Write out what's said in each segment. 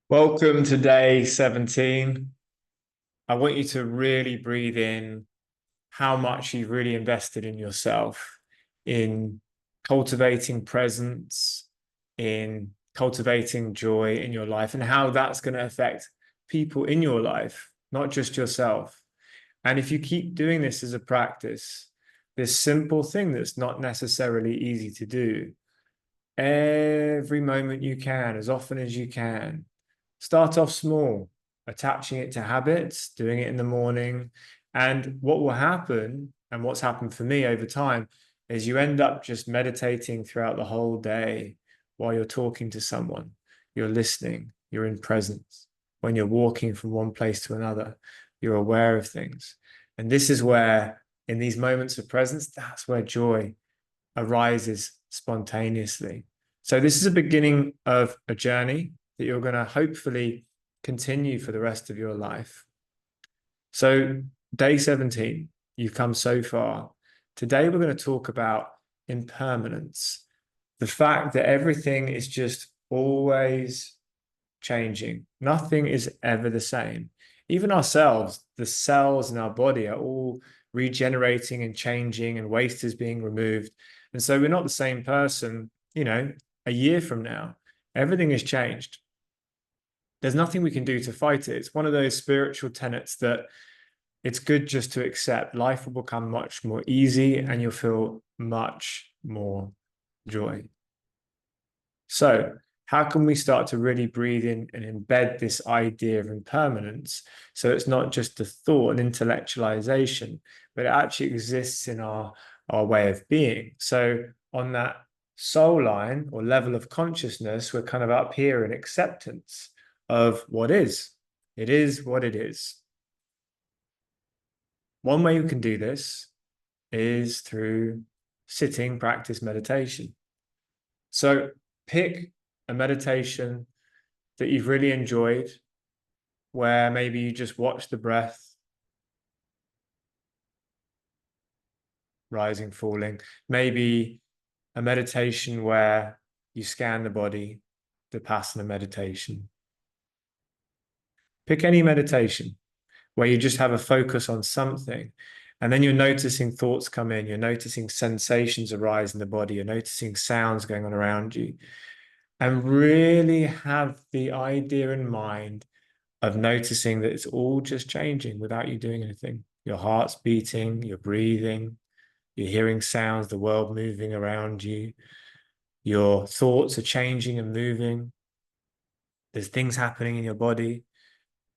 Welcome to day 17. I want you to really breathe in how much you've really invested in yourself, in cultivating presence, in cultivating joy in your life, and how that's going to affect people in your life, not just yourself. And if you keep doing this as a practice, this simple thing that's not necessarily easy to do, every moment you can, as often as you can, start off small, attaching it to habits, doing it in the morning. And what will happen, and what's happened for me over time, is you end up just meditating throughout the whole day while you're talking to someone, you're listening, you're in presence. When you're walking from one place to another, you're aware of things. And this is where, in these moments of presence, that's where joy arises spontaneously. So, this is a beginning of a journey that you're going to hopefully continue for the rest of your life. So, day 17, you've come so far. Today, we're going to talk about impermanence, the fact that everything is just always changing. Nothing is ever the same. Even ourselves, the cells in our body are all regenerating and changing, and waste is being removed. And so we're not the same person, a year from now. Everything has changed. There's nothing we can do to fight it. It's one of those spiritual tenets that it's good just to accept. Life will become much more easy and you'll feel much more joy. So, how can we start to really breathe in and embed this idea of impermanence so it's not just a thought, an intellectualization, but it actually exists in our way of being? So, on that soul line or level of consciousness, we're kind of up here in acceptance of what is. It is what it is. One way you can do this is through sitting practice meditation. So pick a meditation that you've really enjoyed, where maybe you just watch the breath rising, falling. Maybe a meditation where you scan the body, the Vipassana meditation. Pick any meditation where you just have a focus on something. And then you're noticing thoughts come in, you're noticing sensations arise in the body, you're noticing sounds going on around you. And really have the idea in mind of noticing that it's all just changing without you doing anything. Your heart's beating, you're breathing, you're hearing sounds, the world moving around you. Your thoughts are changing and moving. There's things happening in your body.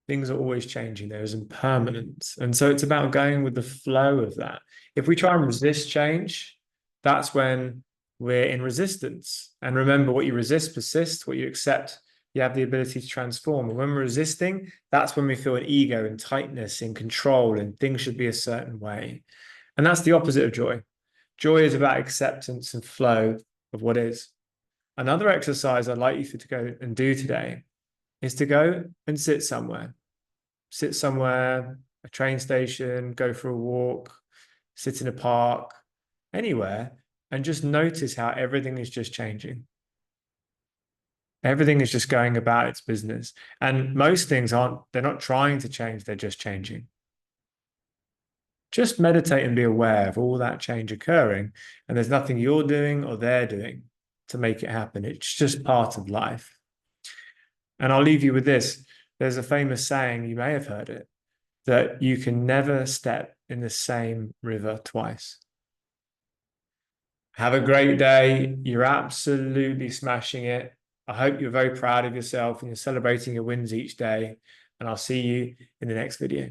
Things are always changing. There is impermanence. And so it's about going with the flow of that. If we try and resist change, that's when we're in resistance. And remember, what you resist persists, what you accept, you have the ability to transform. And when we're resisting, that's when we feel an ego and tightness and control, and things should be a certain way. And that's the opposite of joy. Joy is about acceptance and flow of what is. Another exercise I'd like you to go and do today is to go and sit somewhere. Sit somewhere, a train station, go for a walk, sit in a park, anywhere, and just notice how everything is just changing. Everything is just going about its business. And most things they're not trying to change, they're just changing. Just meditate and be aware of all that change occurring. And there's nothing you're doing or they're doing to make it happen. It's just part of life. And I'll leave you with this. There's a famous saying, you may have heard it, that you can never step in the same river twice. Have a great day. You're absolutely smashing it. I hope you're very proud of yourself and you're celebrating your wins each day. And I'll see you in the next video.